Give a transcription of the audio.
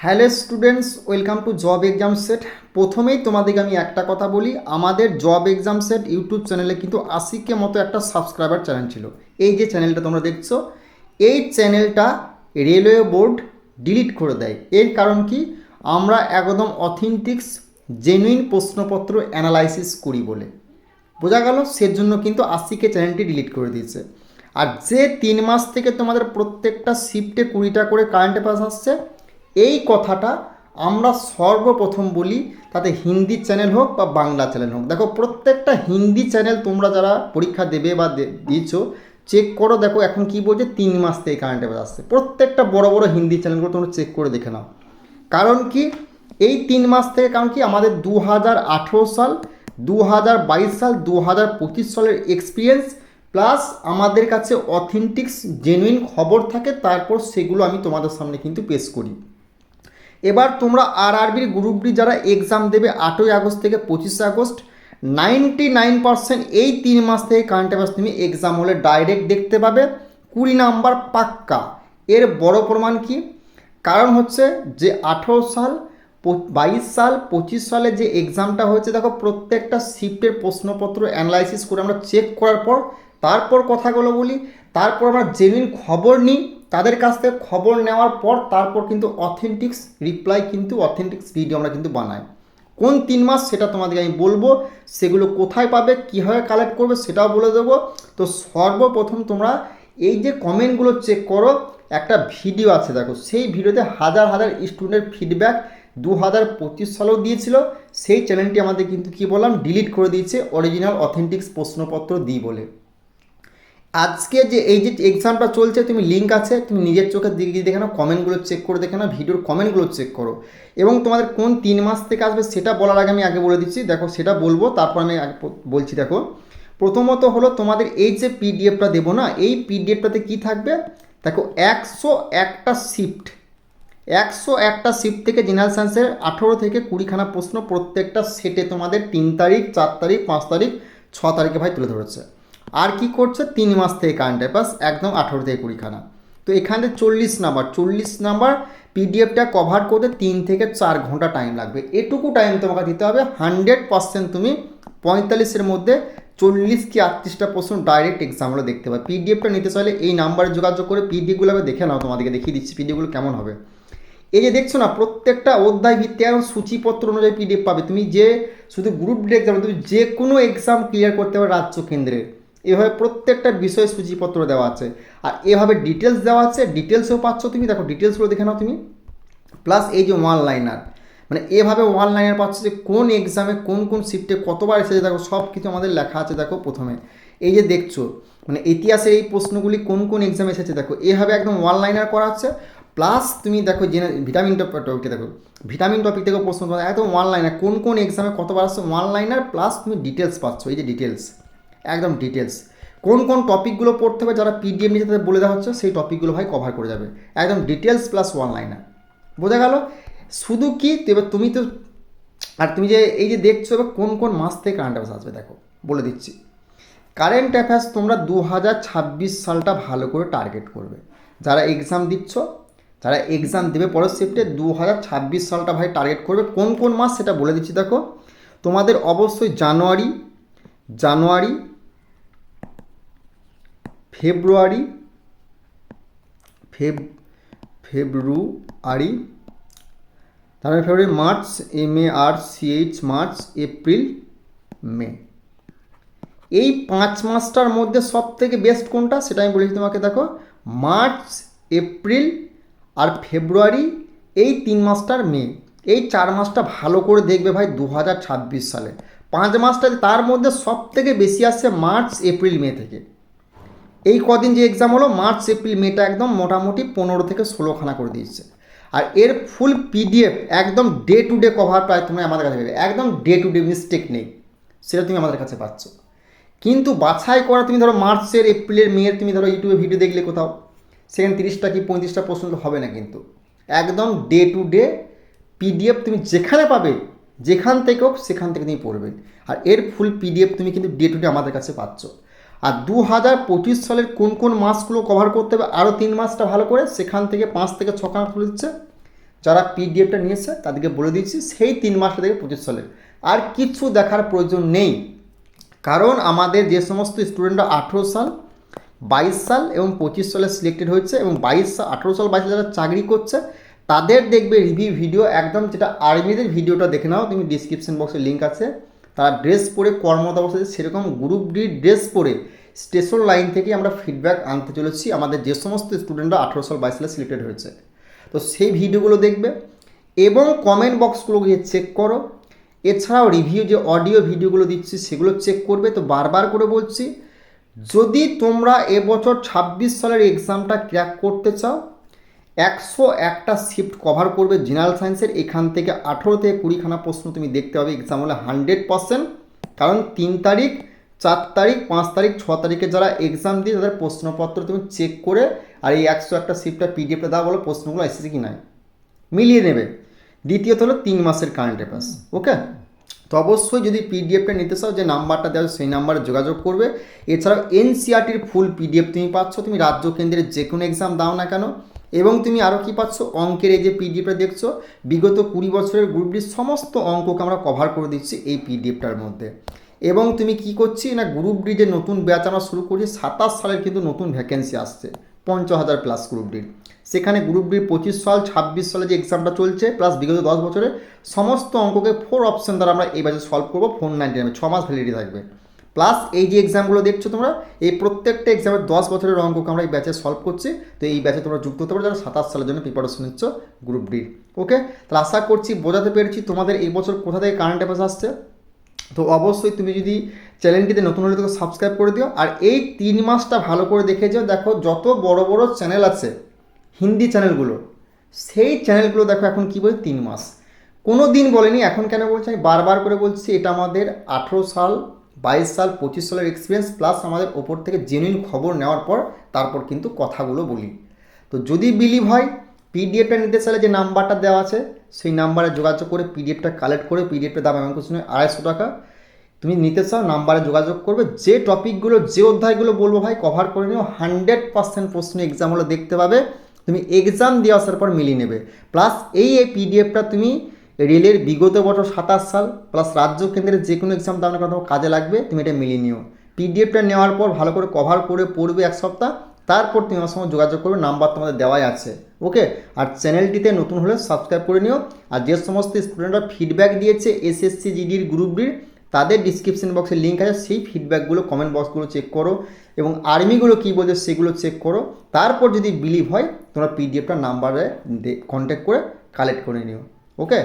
Hello students, welcome to job exam set. প্রথমেই তোমাদেরকে আমি একটা কথা বলি, আমাদের জব এক্সাম সেট ইউটিউব চ্যানেলে কিন্তু 80K মতো একটা সাবস্ক্রাইবার চ্যানেল ছিল। এই যে চ্যানেলটা তোমরা দেখছো, এই চ্যানেলটা রেলওয়ে বোর্ড ডিলিট করে দেয়। এর কারণ কি? আমরা একদম অথেন্টিক্স জেনুইন প্রশ্নপত্র অ্যানালাইসিস করি বলে। বোঝা গেল? সেজন্য কিন্তু 80K চ্যানেলটি ডিলিট করে দিয়েছে। আর যে 3 মাস থেকে তোমাদের প্রত্যেকটা শিফটে 20টা করে কারেন্ট অ্যাফেয়ার্স আসছে, এই কথাটা আমরা সর্বপ্রথম বলি, তাতে হিন্দি চ্যানেল হোক বা বাংলা চ্যানেল হোক। দেখো, প্রত্যেকটা হিন্দি চ্যানেল তোমরা যারা পরীক্ষা দেবে বা দিয়েছো, চেক করো। দেখো এখন কি বলছে, 3 মাস থেকে কারেন্ট অ্যাফেয়ার্স আসছে। প্রত্যেকটা বড় বড় হিন্দি চ্যানেলগুলো তোমরা চেক করে দেখে নাও। কারণ কি এই 3 মাস থেকে? কারণ কি আমাদের 2018 সাল, 2022 সাল, 2025 সালের এক্সপিরিয়েন্স প্লাস আমাদের কাছে অথেন্টিক্স জেনুইন খবর থাকে, তারপর সেগুলো আমি তোমাদের সামনে কিন্তু পেশ করি। এবার তোমরা আরআরবির গ্রুপ ডি যারা এক্সাম দেবে 8ই আগস্ট থেকে 25 আগস্ট, 99% এই 3 মাস থেকে কারেন্ট অ্যাফেয়ার্স তুমি এক্সাম হলে ডাইরেক্ট দেখতে পাবে। 20 নাম্বার পাক্কা। এর বড় প্রমাণ কি? কারণ হচ্ছে যে 18 সাল, 22 সাল, 25 সালে যে এক্সামটা হয়েছে, দেখো প্রত্যেকটা শিফটের প্রশ্নপত্র অ্যানালাইসিস করে আমরা চেক করার পর তারপর কথাগুলো বলি, তারপর আমরা জেনুইন খবর নিই তাদের কাছ থেকে। খবর নেওয়ার পর তারপর কিন্তু অথেন্টিক্স রিপ্লাই, কিন্তু অথেন্টিক্স ভিডিও আমরা কিন্তু বানাই। কোন 3 মাস সেটা তোমাদেরকে আমি বলবো, সেগুলো কোথায় পাবে, কীভাবে কালেক্ট করবে সেটাও বলে দেবো। তো সর্বপ্রথম তোমরা এই যে কমেন্টগুলো চেক করো, একটা ভিডিও আছে দেখো, সেই ভিডিওতে হাজার হাজার স্টুডেন্টের ফিডব্যাক 2025 সালেও দিয়েছিল। সেই চ্যানেলটি আমাদের কিন্তু কী বললাম, ডিলিট করে দিয়েছে অরিজিনাল অথেন্টিক্স প্রশ্নপত্র দিই বলে। আজকে যে এই যে এক্সামটা চলছে, তুমি লিঙ্ক আছে, তুমি নিজের চোখে দিকে দেখে নাও, কমেন্টগুলো চেক করে দেখে নাও, ভিডিওর কমেন্টগুলো চেক করো। এবং তোমাদের কোন 3 মাস থেকে আসবে সেটা বলার আগে আমি আগে বলে দিচ্ছি, দেখো সেটা বলবো, তারপর আমি বলছি। দেখো, প্রথমত হলো তোমাদের এই যে পিডিএফটা দেবো না, এই পিডিএফটাতে কী থাকবে দেখো, 101টা শিফট, 101টা শিফট থেকে জেনারেল সায়েন্সের 18 থেকে 20খানা প্রশ্ন প্রত্যেকটা সেটে তোমাদের 3 তারিখ, 4 তারিখ, 5 তারিখ, 6 তারিখে ভাই তুলে ধরেছে। আর কি করছে, 3 মাস থেকে কারেন্ট অ্যাফেয়ার্স একদম 18 থেকে 20খানা। তো এখানে 40 নাম্বার পিডিএফটা কভার করতে 3 থেকে 4 ঘন্টা টাইম লাগবে। এটুকু টাইম তোমাকে দিতে হবে। 100% তুমি 45-এর মধ্যে 40 কি 38টা প্রশ্ন ডাইরেক্ট এক্সাম হলে দেখতে পাবে। পিডিএফটা নিতে চাইলে এই নাম্বারে যোগাযোগ করে পিডিএফগুলো দেখে নাও, তোমাদেরকে দেখিয়ে দিচ্ছি পিডিএফগুলো কেমন হবে। এই যে দেখছো না, প্রত্যেকটা অধ্যায় ভিত্তিক এবং সূচিপত্র অনুযায়ী পিডিএফ পাবে। তুমি যে শুধু গ্রুপ ডি এক্সাম, তুমি যে কোনো এক্সাম ক্লিয়ার করতে পারবে রাজ্য কেন্দ্রের। এভাবে প্রত্যেকটা বিষয় সূচিপত্র দেওয়া আছে, আর এভাবে ডিটেলস দেওয়া আছে, ডিটেলসও পাচ্ছ তুমি। দেখো ডিটেলসগুলো দেখে নাও তুমি। প্লাস এই যে ওয়ান লাইনার, মানে এভাবে ওয়ান লাইনার পাচ্ছ যে কোন এক্সামে কোন কোন শিফটে কতবার এসেছে, দেখো সব কিছু আমাদের লেখা আছে। দেখো প্রথমে এই যে দেখছো, মানে ইতিহাসের এই প্রশ্নগুলি কোন কোন এক্সামে এসেছে, দেখো এভাবে একদম ওয়ান লাইনার করা আছে। প্লাস তুমি দেখো জেনে ভিটামিন টপিকটা দেখো, ভিটামিন টপিক থেকে প্রশ্ন একদম ওয়ান লাইনার, কোন কোন এক্সামে কতবার আসছে ওয়ান লাইনার। প্লাস তুমি ডিটেলস পাচ্ছ, এই যে ডিটেলস, একদম ডিটেলস কোন কোন টপিকগুলো পড়তে হবে, যারা পিডিএফ নিয়ে তাদের বলে দেওয়া হচ্ছে, সেই টপিকগুলো ভাই কভার করে যাবে। একদম ডিটেলস প্লাস ওয়ান লাইনার। বোঝা গেল? শুধু কি এবার তুমি তো, আর তুমি যে এই যে দেখছো এবার কোন কোন মাস থেকে কারেন্ট অ্যাফেয়ার্স আসবে, দেখো বলে দিচ্ছি। কারেন্ট অ্যাফেয়ার্স তোমরা 2026 সালটা ভালো করে টার্গেট করবে। যারা এক্সাম দিচ্ছ, যারা এক্সাম দেবে পরের শিফটে, 2026 সালটা ভাই টার্গেট করবে। কোন কোন মাস সেটা বলে দিচ্ছি। দেখো তোমাদের অবশ্যই জানুয়ারি, ফেব্রুয়ারি, তারপরে ফেব্রুয়ারি, মার্চ, MARCH, মার্চ, এপ্রিল, মে। এই 5 মাসটার মধ্যে সব থেকে বেস্ট কোনটা সেটা আমি বলেছি তোমাকে। দেখো মার্চ, এপ্রিল আর ফেব্রুয়ারি, এই 3 মাসটার মে, এই 4 মাসটা ভালো করে দেখবে ভাই 2026 সালে। 5 মাসটা তার মধ্যে সব থেকে বেশি আসছে মার্চ, এপ্রিল, মে থেকে। এই কদিন যে এক্সাম হলো মার্চ, এপ্রিল, মেটা একদম মোটামুটি 15 থেকে 16খানা করে দিয়েছে। আর এর ফুল পিডিএফ একদম ডে টু ডে কভার প্রায় তুমি আমাদের কাছে পাবে, একদম ডে টু ডে, মিস্টেক নেই, সেটা তুমি আমাদের কাছে পাচ্ছ। কিন্তু বাছাই করা, তুমি ধরো মার্চের, এপ্রিলের, মেয়ের, তুমি ধরো ইউটিউবে ভিডিও দেখলে কোথাও, সেখানে 30টা কি 35টা প্রশ্ন হবে না, কিন্তু একদম ডে টু ডে পিডিএফ তুমি যেখানে পাবে, যেখান থেকে হোক সেখান থেকে তুমি পড়বে। আর এর ফুল পিডিএফ তুমি কিন্তু ডে টু ডে আমাদের কাছে পাচ্ছ। আর 2025 সালের কোন কোন মাসগুলো কভার করতে হবে আরও 3 মাসটা ভালো করে, সেখান থেকে 5 থেকে 6খানা তুলে দিচ্ছে। যারা পিডিএফটা নিয়েছে তাদেরকে বলে দিচ্ছি সেই 3 মাসটা থেকে 25 সালের আর কিছু দেখার প্রয়োজন নেই। কারণ আমাদের যে সমস্ত স্টুডেন্টরা 18 সাল 22 সাল এবং 25 সালে সিলেক্টেড হয়েছে এবং 18 সাল 22 সালে যারা চাকরি করছে তাদের দেখবে রিভিউ ভিডিও একদম, যেটা আর্মিদের ভিডিওটা দেখে নাও তুমি, ডিসক্রিপশন বক্সে লিঙ্ক আছে। তারা ড্রেস পরে কর্মরত অবস্থায় সেরকম গ্রুপ ডি ড্রেস পরে স্টেশন লাইন থেকে আমরা ফিডব্যাক আনতে চলেছি আমাদের যে সমস্ত স্টুডেন্টরা 18 সাল 22 সালে সিলেক্টেড হয়েছে। তো সেই ভিডিওগুলো দেখবে এবং কমেন্ট বক্সগুলো গিয়ে চেক করো। এছাড়াও রিভিউ যে অডিও ভিডিওগুলো দিচ্ছি সেগুলো চেক করবে। তো বারবার করে বলছি, যদি তোমরা এবছর 26 সালের এক্সামটা ক্র্যাক করতে চাও, 101টা শিফট কভার করবে জেনারেল সায়েন্সের। এখান থেকে 18 থেকে 20খানা প্রশ্ন তুমি দেখতে পাবে এক্সাম হলে 100%। কারণ 3 তারিখ 4 তারিখ 5 তারিখ 6 তারিখে যারা এক্সাম দিয়ে তাদের প্রশ্নপত্র তুমি চেক করে আর এই 101টা শিফটটা পিডিএফটা দাও, বলো প্রশ্নগুলো এসেছে কি নাই মিলিয়ে নেবে। দ্বিতীয়ত হলো 3 মাসের কারেন্ট অ্যাফেয়ার্স। ওকে, তো অবশ্যই যদি পিডিএফটা নিতে চাও যে নাম্বারটা দেওয়া সেই নাম্বারে যোগাযোগ করবে। এছাড়াও এনসিইআরটির ফুল পিডিএফ তুমি পাচ্ছ, তুমি রাজ্য কেন্দ্রের যে কোনো এক্সাম দাও না কেন। এবং তুমি আরও কি পাচ্ছ, অঙ্কের এই যে পিডিএফটা দেখছো, বিগত 20 বছরের গ্রুপ ডির সমস্ত অঙ্ককে আমরা কভার করে দিচ্ছি এই পিডিএফটার মধ্যে। এবং তুমি কি করছি না, গ্রুপ ডি যে নতুন ব্যাচ আমরা শুরু করছি 27 সালের কিন্তু নতুন ভ্যাকেন্সি আসছে 50,000 প্লাস গ্রুপ ডির। সেখানে গ্রুপ ডির 25 সাল 26 সালে যে এক্সামটা চলছে প্লাস বিগত 10 বছরের সমস্ত অঙ্ককে 4 অপশন দ্বারা আমরা এই ব্যাচে সলভ করবো 499, 6 মাস ভ্যালিডিটি থাকবে। প্লাস এই যে এক্সামগুলো দেখছো তোমরা, এই প্রত্যেকটা এক্সামের 10 বছরের অঙ্ককে আমরা এই ব্যাচে সলভ করছি। তো এই ব্যাচে তোমরা যুক্ত হতে পারো যারা 27 সালের জন্য প্রিপারেশন নিচ্ছ গ্রুপ ডির। ওকে, তাহলে আশা করছি বোঝাতে পেরেছি তোমাদের এই বছর কোথা থেকে কারেন্ট অ্যাফেয়ার্স আসছে। তো অবশ্যই তুমি যদি চ্যানেলটিতে নতুন হলে তোকে সাবস্ক্রাইব করে দিও। আর এই 3 মাসটা ভালো করে দেখে যাও, দেখো যত বড় বড় চ্যানেল আছে হিন্দি চ্যানেলগুলো, সেই চ্যানেলগুলো দেখো এখন কী বলে 3 মাস। কোনো দিন বলেনি, এখন কেন বলছি আমি বারবার করে বলছি, এটা আমাদের 18 সাল 22 সাল 25 সালের এক্সপিরিয়েন্স প্লাস আমাদের ওপর থেকে জেনুইন খবর নেওয়ার পর তারপর কিন্তু কথাগুলো বলি। তো যদি বিলিভ হয়, পিডিএফটা নিতে চাইলে যে নাম্বারটা দেওয়া আছে সেই নাম্বারে যোগাযোগ করে পিডিএফটা কালেক্ট করে, পিডিএফটা দাম এমন কিছু নয় 250 টাকা, তুমি নিতে চাও নাম্বারে যোগাযোগ করবে। যে টপিকগুলো যে অধ্যায়গুলো বলবো ভাই কভার করে নিও, 100% প্রশ্ন এক্সাম হলে দেখতে পাবে, তুমি এক্সাম দিয়ে আসার পর মিলিয়ে নেবে। প্লাস এই পিডিএফটা তুমি রেলের বিগত বছর 27 সাল প্লাস রাজ্য কেন্দ্রের যে কোনো এক্সাম দাম না কাজে লাগবে, তুমি এটা মিলিয়ে নিও। পিডিএফটা নেওয়ার পর ভালো করে কভার করে পড়বে 1 সপ্তাহ, তারপর তুমি আমার সঙ্গে যোগাযোগ করবে, নাম্বার তোমাদের দেওয়াই আছে। ওকে, আর চ্যানেলটিতে নতুন হলে সাবস্ক্রাইব করে নিও। আর যে সমস্ত স্টুডেন্টরা ফিডব্যাক দিয়েছে এসএসসি জিডির গ্রুপ ডির, তাদের ডিসক্রিপশন বক্সে লিঙ্ক আছে, সেই ফিডব্যাকগুলো কমেন্ট বক্সগুলো চেক করো এবং আর্মিগুলো কী বলছে সেগুলো চেক করো। তারপর যদি বিলিভ হয় তোমরা পিডিএফটা নাম্বারে কন্ট্যাক্ট করে কালেক্ট করে নিও। ওকে।